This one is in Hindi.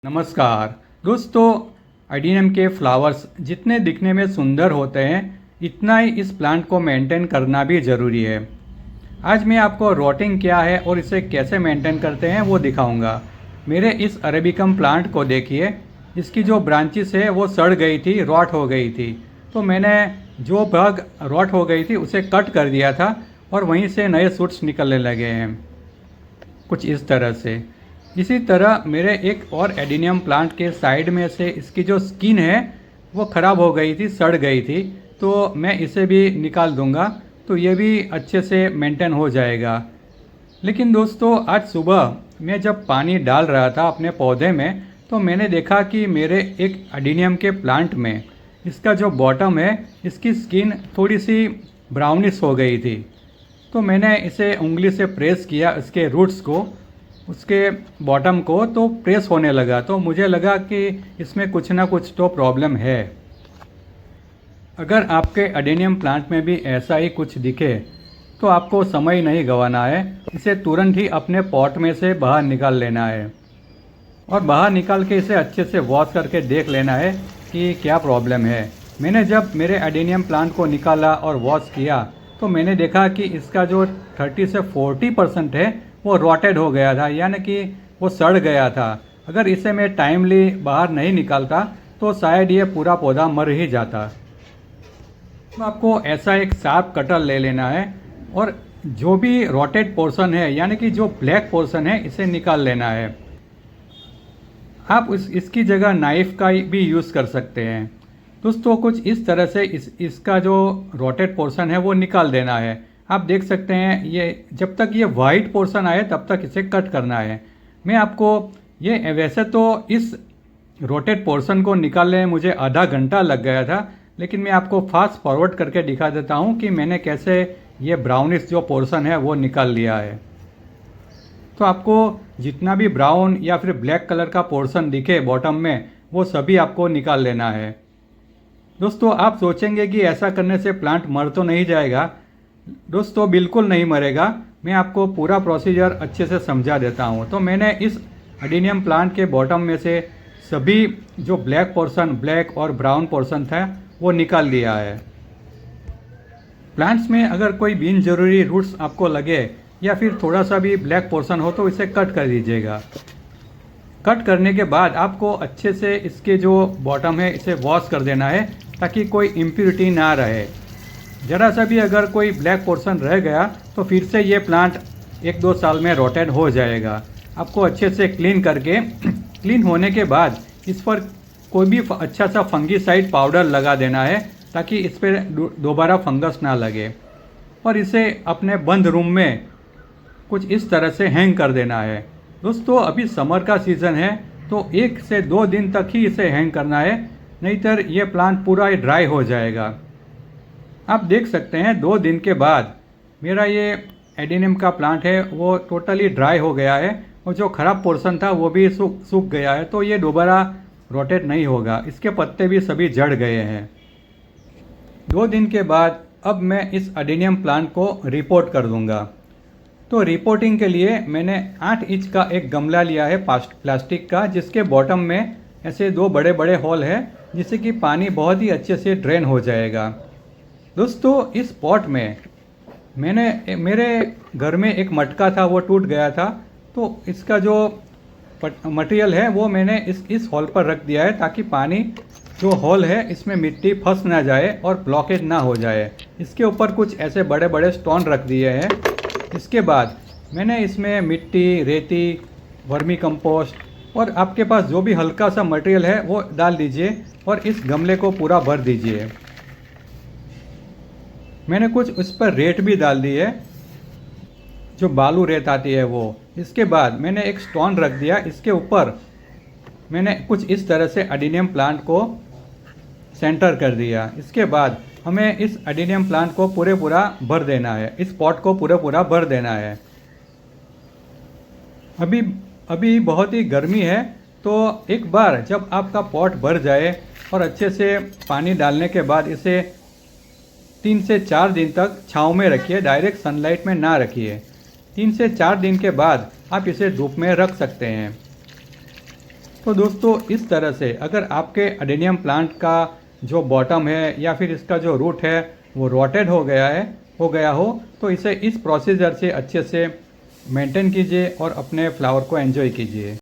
नमस्कार दोस्तों। एडेनियम के फ्लावर्स जितने दिखने में सुंदर होते हैं इतना ही इस प्लांट को मेंटेन करना भी ज़रूरी है। आज मैं आपको रॉटिंग क्या है और इसे कैसे मेंटेन करते हैं वो दिखाऊंगा। मेरे इस अरेबिकम प्लांट को देखिए, इसकी जो ब्रांचेस है वो सड़ गई थी, रॉट हो गई थी। तो मैंने जो भाग रॉट हो गई थी उसे कट कर दिया था और वहीं से नए शूट्स निकलने लगे हैं, कुछ इस तरह से। इसी तरह मेरे एक और एडेनियम प्लांट के साइड में से इसकी जो स्किन है वो ख़राब हो गई थी, सड़ गई थी, तो मैं इसे भी निकाल दूंगा, तो ये भी अच्छे से मेंटेन हो जाएगा। लेकिन दोस्तों, आज सुबह मैं जब पानी डाल रहा था अपने पौधे में तो मैंने देखा कि मेरे एक एडेनियम के प्लांट में इसका जो बॉटम है, इसकी स्किन थोड़ी सी ब्राउनिश हो गई थी। तो मैंने इसे उंगली से प्रेस किया, इसके रूट्स को, उसके बॉटम को, तो प्रेस होने लगा। तो मुझे लगा कि इसमें कुछ ना कुछ तो प्रॉब्लम है। अगर आपके एडेनियम प्लांट में भी ऐसा ही कुछ दिखे तो आपको समय नहीं गंवाना है, इसे तुरंत ही अपने पॉट में से बाहर निकाल लेना है और बाहर निकाल के इसे अच्छे से वॉश करके देख लेना है कि क्या प्रॉब्लम है। मैंने जब मेरे एडेनियम प्लांट को निकाला और वॉश किया तो मैंने देखा कि इसका जो 30 से 40% है वो रॉटेड हो गया था, यानी कि वो सड़ गया था। अगर इसे मैं टाइमली बाहर नहीं निकालता तो शायद ये पूरा पौधा मर ही जाता। तो आपको ऐसा एक शार्प कटर ले लेना है और जो भी रॉटेड पोर्शन है, यानी कि जो ब्लैक पोर्शन है, इसे निकाल लेना है। आप इसकी जगह नाइफ का भी यूज़ कर सकते हैं। दोस्तों, कुछ इस तरह से इसका जो रॉटेड पोर्शन है वो निकाल देना है। आप देख सकते हैं, ये जब तक ये वाइट पोर्शन आए तब तक इसे कट करना है। मैं आपको ये, वैसे तो इस रोटेड पोर्शन को निकालने में मुझे आधा घंटा लग गया था, लेकिन मैं आपको फास्ट फॉरवर्ड करके दिखा देता हूँ कि मैंने कैसे ये ब्राउनिश जो पोर्शन है वो निकाल लिया है। तो आपको जितना भी ब्राउन या फिर ब्लैक कलर का पोर्शन दिखे बॉटम में, वो सभी आपको निकाल लेना है। दोस्तों, आप सोचेंगे कि ऐसा करने से प्लांट मर तो नहीं जाएगा। दोस्तों, बिल्कुल नहीं मरेगा। मैं आपको पूरा प्रोसीजर अच्छे से समझा देता हूँ। तो मैंने इस एडेनियम प्लांट के बॉटम में से सभी जो ब्लैक पोर्शन, ब्लैक और ब्राउन पोर्शन था, वो निकाल दिया है। प्लांट्स में अगर कोई बिन जरूरी रूट्स आपको लगे या फिर थोड़ा सा भी ब्लैक पोर्शन हो तो इसे कट कर दीजिएगा। कट करने के बाद आपको अच्छे से इसके जो बॉटम है इसे वॉश कर देना है ताकि कोई इम्प्योरिटी ना रहे। ज़रा सा भी अगर कोई ब्लैक पोर्शन रह गया तो फिर से ये प्लांट 1-2 साल में रोटेड हो जाएगा। आपको अच्छे से क्लीन करके क्लीन होने के बाद इस पर कोई भी अच्छा सा फंगीसाइड पाउडर लगा देना है ताकि इस पर दोबारा फंगस ना लगे। और इसे अपने बंद रूम में कुछ इस तरह से हैंग कर देना है। दोस्तों, अभी समर का सीज़न है तो 1 से 2 दिन तक ही इसे हैंग करना है, नहींतर ये प्लांट पूरा ही ड्राई हो जाएगा। आप देख सकते हैं 2 दिन के बाद मेरा ये एडेनियम का प्लांट है वो टोटली ड्राई हो गया है और जो ख़राब पोर्शन था वो भी सूख गया है। तो ये दोबारा रोटेट नहीं होगा, इसके पत्ते भी सभी जड़ गए हैं। 2 दिन के बाद अब मैं इस एडेनियम प्लांट को रिपोर्ट कर दूंगा। तो रिपोर्टिंग के लिए मैंने 8 इंच का एक गमला लिया है प्लास्टिक का, जिसके बॉटम में ऐसे 2 बड़े बड़े होल है जिससे कि पानी बहुत ही अच्छे से ड्रेन हो जाएगा। दोस्तों, इस पॉट में मेरे घर में एक मटका था, वो टूट गया था। तो इसका जो मटेरियल है वो मैंने इस होल पर रख दिया है ताकि पानी जो होल है इसमें मिट्टी फंस ना जाए और ब्लॉकेज ना हो जाए। इसके ऊपर कुछ ऐसे बड़े बड़े स्टोन रख दिए हैं। इसके बाद मैंने इसमें मिट्टी, रेती, वर्मी कंपोस्ट और आपके पास जो भी हल्का सा मटेरियल है वो डाल दीजिए और इस गमले को पूरा भर दीजिए। मैंने कुछ उस पर रेत भी डाल दी है, जो बालू रेत आती है वो। इसके बाद मैंने एक स्टोन रख दिया, इसके ऊपर मैंने कुछ इस तरह से एडेनियम प्लांट को सेंटर कर दिया। इसके बाद हमें इस एडेनियम प्लांट को पूरा भर देना है, इस पॉट को पूरा भर देना है। अभी बहुत ही गर्मी है, तो एक बार जब आपका पॉट भर जाए और अच्छे से पानी डालने के बाद इसे 3 से 4 दिन तक छांव में रखिए, डायरेक्ट सनलाइट में ना रखिए। 3 से 4 दिन के बाद आप इसे धूप में रख सकते हैं। तो दोस्तों इस तरह से अगर आपके अडेनियम प्लांट का जो बॉटम है या फिर इसका जो रूट है वो रॉटेड हो गया हो तो इसे इस प्रोसीजर से अच्छे से मेंटेन कीजिए और अपने फ्लावर को एंजॉय कीजिए।